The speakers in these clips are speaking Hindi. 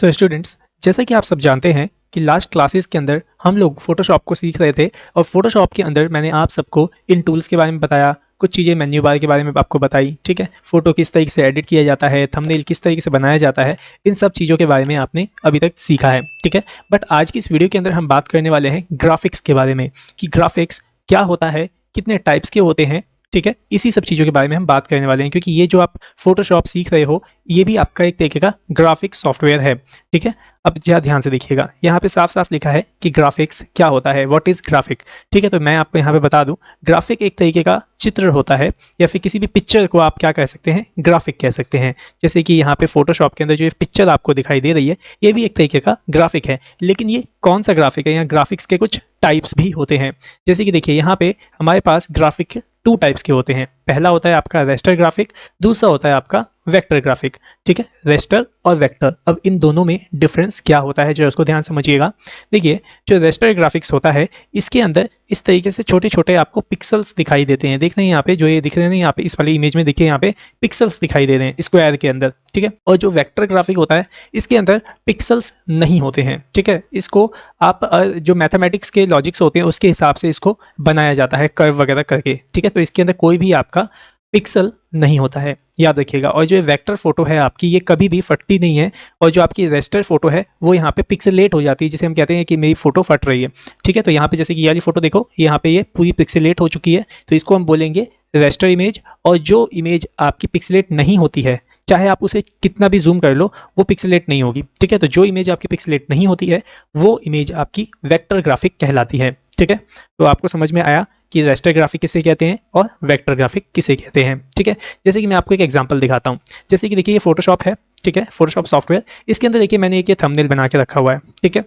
सो स्टूडेंट्स, जैसा कि आप सब जानते हैं कि लास्ट क्लासेस के अंदर हम लोग फोटोशॉप को सीख रहे थे और फोटोशॉप के अंदर मैंने आप सबको इन टूल्स के बारे में बताया, कुछ चीज़ें मेन्यू बार के बारे में आपको बताई। ठीक है, फोटो किस तरीके से एडिट किया जाता है, थंबनेल किस तरीके से बनाया जाता है, इन सब चीज़ों के बारे में आपने अभी तक सीखा है। ठीक है, बट आज की इस वीडियो के अंदर हम बात करने वाले हैं ग्राफिक्स के बारे में कि ग्राफिक्स क्या होता है, कितने टाइप्स के होते हैं। ठीक है, इसी सब चीज़ों के बारे में हम बात करने वाले हैं क्योंकि ये जो आप फोटोशॉप सीख रहे हो ये भी आपका एक तरीके का ग्राफिक सॉफ्टवेयर है। ठीक है, अब जरा ध्यान से देखिएगा, यहाँ पे साफ साफ लिखा है कि ग्राफिक्स क्या होता है, व्हाट इज़ ग्राफिक। ठीक है, तो मैं आपको यहाँ पे बता दूँ, ग्राफिक एक तरीके का चित्र होता है या फिर किसी भी पिक्चर को आप क्या कह सकते हैं, ग्राफिक कह सकते हैं। जैसे कि यहाँ पे फोटोशॉप के अंदर जो पिक्चर आपको दिखाई दे रही है ये भी एक तरीके का ग्राफिक है, लेकिन ये कौन सा ग्राफिक है, यहाँ ग्राफिक्स के कुछ टाइप्स भी होते हैं। जैसे कि देखिए यहाँ पे हमारे पास ग्राफिक 2 टाइप्स के होते हैं। पहला होता है आपका रेस्टर ग्राफिक, दूसरा होता है आपका वेक्टर ग्राफिक। ठीक है, रेस्टर और वेक्टर, अब इन दोनों में डिफरेंस क्या होता है जरा उसको ध्यान समझिएगा। देखिए, जो रेस्टर ग्राफिक्स होता है इसके अंदर इस तरीके से छोटे छोटे आपको पिक्सल्स दिखाई देते हैं। देख रहे हैं यहाँ पे, जो ये दिख रहे हैं यहाँ पे इस वाली इमेज में, देखिए यहाँ पे पिक्सल्स दिखाई दे रहे हैं स्क्वायर के अंदर। ठीक है, और जो वेक्टर ग्राफिक होता है इसके अंदर पिक्सल्स नहीं होते हैं। ठीक है, इसको आप जो मैथमेटिक्स के लॉजिक्स होते हैं उसके हिसाब से इसको बनाया जाता है कर्व वगैरह करके। ठीक है, तो इसके अंदर कोई भी आपका पिक्सल नहीं होता है, याद रखिएगा। और जो वेक्टर फोटो है आपकी ये कभी भी फटती नहीं है, और जो आपकी रेस्टर फोटो है वो यहाँ पे पिक्सेलेट हो जाती है, जिसे हम कहते हैं कि मेरी फोटो फट रही है। ठीक है, तो यहाँ पे जैसे कि ये वाली फोटो देखो, यहाँ पे ये पूरी पिक्सेलेट हो चुकी है, तो इसको हम बोलेंगे रेस्टर इमेज। और जो इमेज आपकी पिक्सेलेट नहीं होती है, चाहे आप उसे कितना भी जूम कर लो, वो पिक्सेलेट नहीं होगी। ठीक है, तो जो इमेज आपकी पिक्सेलेट नहीं होती है वो इमेज आपकी वेक्टर ग्राफिक कहलाती है। ठीक है, तो आपको समझ में आया कि रेस्टर ग्राफिक किसे कहते हैं और वेक्टर ग्राफिक किसे कहते हैं। ठीक है, जैसे कि मैं आपको एक एग्जांपल दिखाता हूँ। जैसे कि देखिए ये फोटोशॉप है। ठीक है, फोटोशॉप सॉफ्टवेयर, इसके अंदर देखिए मैंने एक ये थंबनेल बना के रखा हुआ है। ठीक है,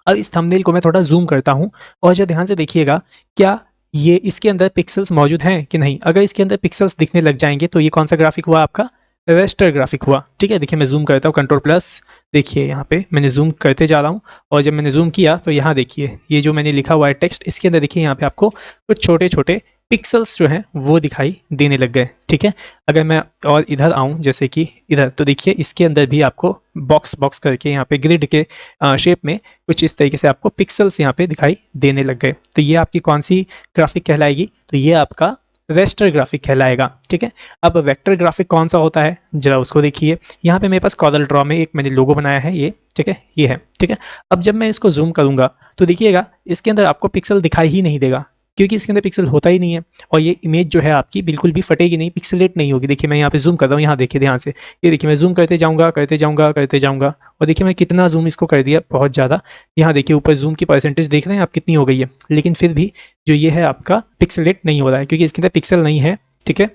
अब इस थंबनेल को मैं थोड़ा जूम करता हूँ और जो ध्यान से देखिएगा, क्या ये इसके अंदर पिक्सल्स मौजूद हैं कि नहीं। अगर इसके अंदर पिक्सल्स दिखने लग जाएंगे तो ये कौन सा ग्राफिक हुआ, आपका रेस्टर ग्राफिक हुआ। ठीक है, देखिए मैं जूम करता हूँ, कंट्रोल+, देखिए यहाँ पे मैंने जूम करते जा रहा हूँ और जब मैंने जूम किया तो यहाँ देखिए ये जो मैंने लिखा हुआ है टेक्स्ट, इसके अंदर देखिए यहाँ पे आपको कुछ छोटे छोटे पिक्सल्स जो हैं वो दिखाई देने लग गए। ठीक है, अगर मैं और इधर आऊँ जैसे कि इधर, तो देखिए इसके अंदर भी आपको बॉक्स बॉक्स करके यहाँ पे ग्रिड के शेप में कुछ इस तरीके से आपको पिक्सल्स यहाँ पे दिखाई देने लग गए। तो ये आपकी कौन सी ग्राफिक कहलाएगी, तो ये आपका वेक्टर ग्राफिक कहलाएगा। ठीक है, अब वेक्टर ग्राफिक कौन सा होता है जरा उसको देखिए। यहाँ पे मेरे पास कॉर्ल ड्रॉ में एक मैंने लोगो बनाया है ये। ठीक है, ये है। ठीक है, अब जब मैं इसको जूम करूंगा तो देखिएगा इसके अंदर आपको पिक्सल दिखाई ही नहीं देगा, क्योंकि इसके अंदर पिक्सल होता ही नहीं है। और ये इमेज जो है आपकी बिल्कुल भी फटेगी नहीं, पिक्सेलेट नहीं होगी। देखिए मैं यहाँ पे जूम कर रहा हूँ, यहाँ देखिए ध्यान से, ये देखिए मैं जूम करते जाऊँगा करते जाऊँगा करते जाऊँगा, और देखिए मैं कितना जूम इसको कर दिया, बहुत ज़्यादा। यहाँ देखिए ऊपर जूम की परसेंटेज देख रहे हैं आप कितनी हो गई है, लेकिन फिर भी जो ये है आपका पिक्सेलेट नहीं हो रहा है, क्योंकि इसके अंदर पिक्सल नहीं है। ठीक है,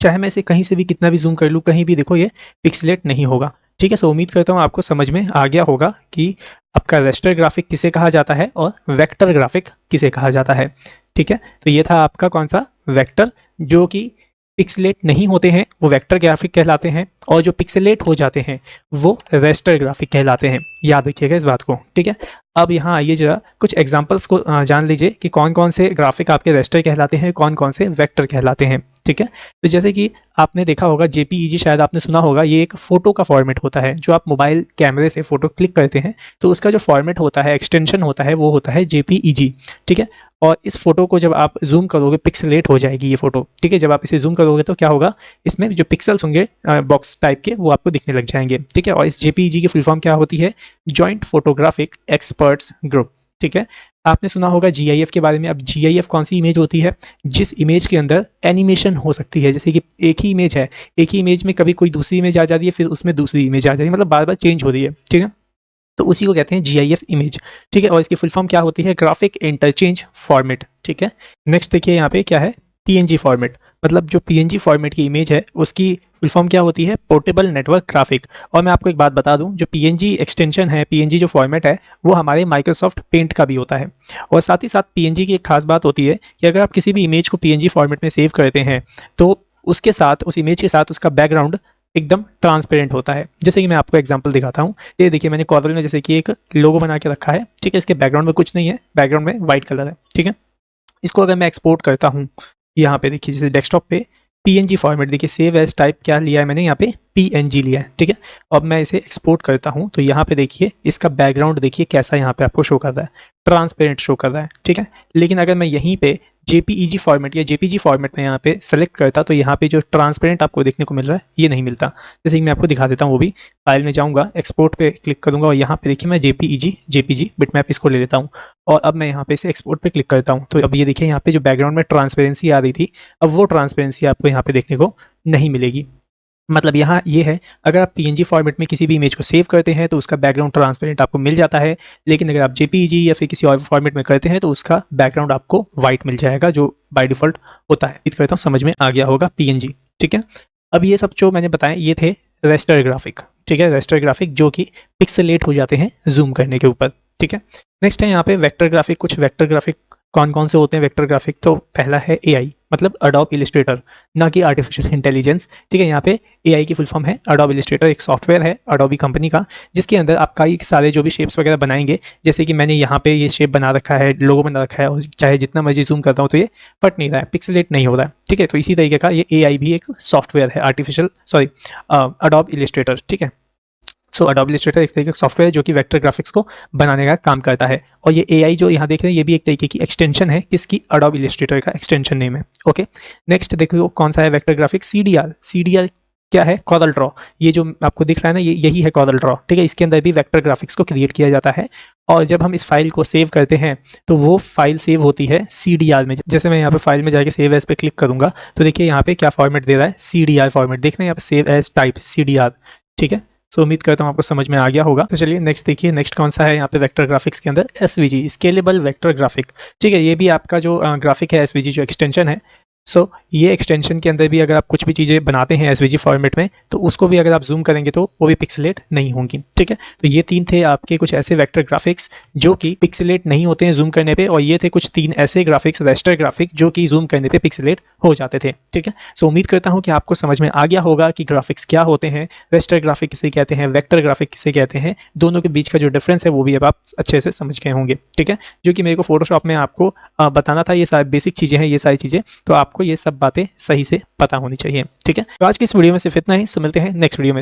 चाहे मैं इसे कहीं से भी कितना भी जूम कर लूँ, कहीं भी देखो ये पिक्सेलेट नहीं होगा। ठीक है, सो उम्मीद करता हूँ आपको समझ में आ गया होगा कि आपका रेस्टर ग्राफिक किसे कहा जाता है और वेक्टर ग्राफिक किसे कहा जाता है। ठीक है, तो ये था आपका कौन सा, वेक्टर। जो कि पिक्सेलेट नहीं होते हैं वो वेक्टर ग्राफिक कहलाते हैं, और जो पिक्सेलेट हो जाते हैं वो रेस्टर ग्राफिक कहलाते हैं। याद रखिएगा इस बात को। ठीक है, अब यहाँ आइए जरा कुछ एग्जांपल्स को जान लीजिए कि कौन कौन से ग्राफिक आपके रेस्टर कहलाते हैं, कौन कौन से वेक्टर कहलाते हैं। ठीक है, तो जैसे कि आपने देखा होगा जेपीईजी, शायद आपने सुना होगा, ये एक फ़ोटो का फॉर्मेट होता है। जो आप मोबाइल कैमरे से फ़ोटो क्लिक करते हैं तो उसका जो फॉर्मेट होता है, एक्सटेंशन होता है, वो होता है जेपीईजी। ठीक है, और इस फोटो को जब आप जूम करोगे पिक्सेलेट हो जाएगी ये फोटो। ठीक है, जब आप इसे जूम करोगे तो क्या होगा, इसमें जो पिक्सल्स होंगे बॉक्स टाइप के वो आपको दिखने लग जाएंगे। ठीक है, और इस जेपीईजी की फुल फॉर्म क्या होती है, जॉइंट फोटोग्राफिक एक्सपर्ट्स ग्रुप। ठीक है, आपने सुना होगा जीआईएफ के बारे में। अब जीआईएफ कौन सी इमेज होती है, जिस इमेज के अंदर एनिमेशन हो सकती है। जैसे कि एक ही इमेज है, एक ही इमेज में कभी कोई दूसरी इमेज आ जाती है, फिर उसमें दूसरी इमेज आ जाती है, मतलब बार बार चेंज हो रही है। ठीक है, तो उसी को कहते हैं जीआईएफ इमेज। ठीक है, और इसकी फुल फॉर्म क्या होती है, ग्राफिक इंटरचेंज फॉर्मेट। ठीक है, नेक्स्ट देखिए यहाँ पे क्या है, पीएनजी फॉर्मेट। मतलब जो पीएनजी फॉर्मेट की इमेज है उसकी फुल फॉर्म क्या होती है, पोर्टेबल नेटवर्क ग्राफिक। और मैं आपको एक बात बता दूं, जो पीएनजी एक्सटेंशन है, पीएनजी जो फॉर्मेट है वो हमारे माइक्रोसॉफ्ट पेंट का भी होता है। और साथ ही साथ पीएनजी की एक खास बात होती है कि अगर आप किसी भी इमेज को पीएनजी फॉर्मेट में सेव करते हैं तो उसके साथ, उस इमेज के साथ उसका बैकग्राउंड एकदम ट्रांसपेरेंट होता है। जैसे कि मैं आपको एग्जांपल दिखाता हूँ, ये देखिए मैंने कॉर्ल में जैसे कि एक लोगो बना के रखा है। ठीक है, इसके बैकग्राउंड में कुछ नहीं है, बैकग्राउंड में वाइट कलर है। ठीक है, इसको अगर मैं एक्सपोर्ट करता हूँ यहाँ पे देखिए, जैसे डेस्कटॉप पे पीएनजी फॉर्मेट, देखिए सेव एज टाइप क्या लिया है मैंने यहाँ पे, पीएनजी लिया है, ठीक है। अब मैं इसे एक्सपोर्ट करता हूँ तो यहाँ पे देखिए इसका बैकग्राउंड देखिए कैसा यहाँ पे आपको शो कर रहा है, ट्रांसपेरेंट शो कर रहा है, ठीक है। लेकिन अगर मैं यहीं पे जेपीईजी फॉर्मेट या जेपीजी फॉर्मेट में यहाँ पे सेलेक्ट करता तो यहाँ पे जो ट्रांसपेरेंट आपको देखने को मिल रहा है ये नहीं मिलता। जैसे कि मैं आपको दिखा देता हूँ, वो भी फाइल में जाऊँगा, एक्सपोर्ट पे क्लिक करूँगा और यहाँ पे देखिए मैं जेपीजी बिटमैप इसको ले लेता हूँ और अब मैं यहाँ पे इसे एक्सपोर्ट पे क्लिक करता हूँ। तो अब ये देखिए यहाँ पे जो बैकग्राउंड में ट्रांसपेरेंसी आ रही थी, अब वो ट्रांसपेरेंसी आपको यहाँ पे देखने को नहीं मिलेगी। मतलब यहाँ ये है, अगर आप पीएनजी फॉर्मेट में किसी भी इमेज को सेव करते हैं तो उसका बैकग्राउंड ट्रांसपेरेंट आपको मिल जाता है, लेकिन अगर आप जेपीईजी या फिर किसी और फॉर्मेट में करते हैं तो उसका बैकग्राउंड आपको वाइट मिल जाएगा, जो बाय डिफॉल्ट होता है। उम्मीद करता हूँ समझ में आ गया होगा पीएनजी, ठीक है। अब ये सब जो मैंने बताया ये थे रेस्टर ग्राफिक, ठीक है, रेस्टर ग्राफिक जो कि पिक्सेलेट हो जाते हैं जूम करने के ऊपर, ठीक है। नेक्स्ट है यहाँ पे वेक्टर ग्राफिक। कुछ वेक्टर ग्राफिक कौन कौन से होते हैं वेक्टर ग्राफिक, तो पहला है एआई, मतलब अडोब इलस्ट्रेटर, ना कि आर्टिफिशियल इंटेलिजेंस, ठीक है। यहाँ पे एआई की फुल फॉर्म है अडोब इलस्ट्रेटर, एक सॉफ्टवेयर है अडोबी कंपनी का, जिसके अंदर आप कई सारे जो भी शेप्स वगैरह बनाएंगे, जैसे कि मैंने यहाँ पे ये शेप बना रखा है, लोगो बना रखा है, और चाहे जितना मर्जी जूम करता हूँ तो ये फट नहीं रहा है, पिक्सेलेट नहीं हो रहा है, ठीक है। तो इसी तरीके का ये एआई भी एक सॉफ्टवेयर है, अडोब इलस्ट्रेटर, ठीक है। सो अडोब इलस्ट्रेटर एक तरीके का सॉफ्टवेयर है जो कि वेक्टर ग्राफिक्स को बनाने का काम करता है, और ये एआई जो यहाँ देख रहे हैं ये भी एक तरीके की एक्सटेंशन है, किसकी, अडोब इलस्ट्रेटर का एक्सटेंशन नेम है, ओके। नेक्स्ट देखो कौन सा है वेक्टर ग्राफिक, सीडीआर क्या है, कॉरल ड्रॉ, ये जो आपको दिख रहा है ना, ये यही है कॉरल ड्रॉ, ठीक है। इसके अंदर भी वेक्टर ग्राफिक्स को क्रिएट किया जाता है, और जब हम इस फाइल को सेव करते हैं तो वो फाइल सेव होती है सीडीआर में। जैसे मैं यहाँ पे फाइल में जाके सेव एज पे क्लिक करूंगा तो देखिए यहाँ पे क्या फॉर्मेट दे रहा है, सीडीआर फॉर्मेट, देख रहे हैं यहाँ पे सेव एज टाइप सीडीआर, ठीक है। सो उम्मीद करता हूँ आपको समझ में आ गया होगा। तो चलिए नेक्स्ट देखिए, नेक्स्ट कौन सा है यहाँ पे वेक्टर ग्राफिक्स के अंदर, एसवीजी, स्केलेबल वेक्टर ग्राफिक, ठीक है। ये भी आपका जो ग्राफिक है एसवीजी जो एक्सटेंशन है, सो ये एक्सटेंशन के अंदर भी अगर आप कुछ भी चीज़ें बनाते हैं एसवीजी फॉर्मेट में तो उसको भी अगर आप जूम करेंगे तो वो भी पिक्सेलेट नहीं होंगी, ठीक है। तो ये 3 थे आपके कुछ ऐसे वेक्टर ग्राफिक्स जो कि पिक्सेलेट नहीं होते हैं जूम करने पे, और ये थे कुछ 3 ऐसे ग्राफिक्स रेस्टर ग्राफिक जो कि जूम करने पे पिक्सेलेट हो जाते थे, ठीक है। सो उम्मीद करता हूँ कि आपको समझ में आ गया होगा कि ग्राफिक्स क्या होते हैं, रेस्टर ग्राफिक किसे कहते हैं, वेक्टर ग्राफिक किसे कहते हैं, दोनों के बीच का जो डिफरेंस है वो भी अब आप अच्छे से समझ गए होंगे, ठीक है। जो कि मेरे को फोटोशॉप में आपको बताना था, ये सारी बेसिक चीज़ें हैं, ये सारी चीज़ें, तो आपको ये सब बातें सही से पता होनी चाहिए, ठीक है। तो आज की इस वीडियो में सिर्फ इतना ही, सो मिलते हैं नेक्स्ट वीडियो में।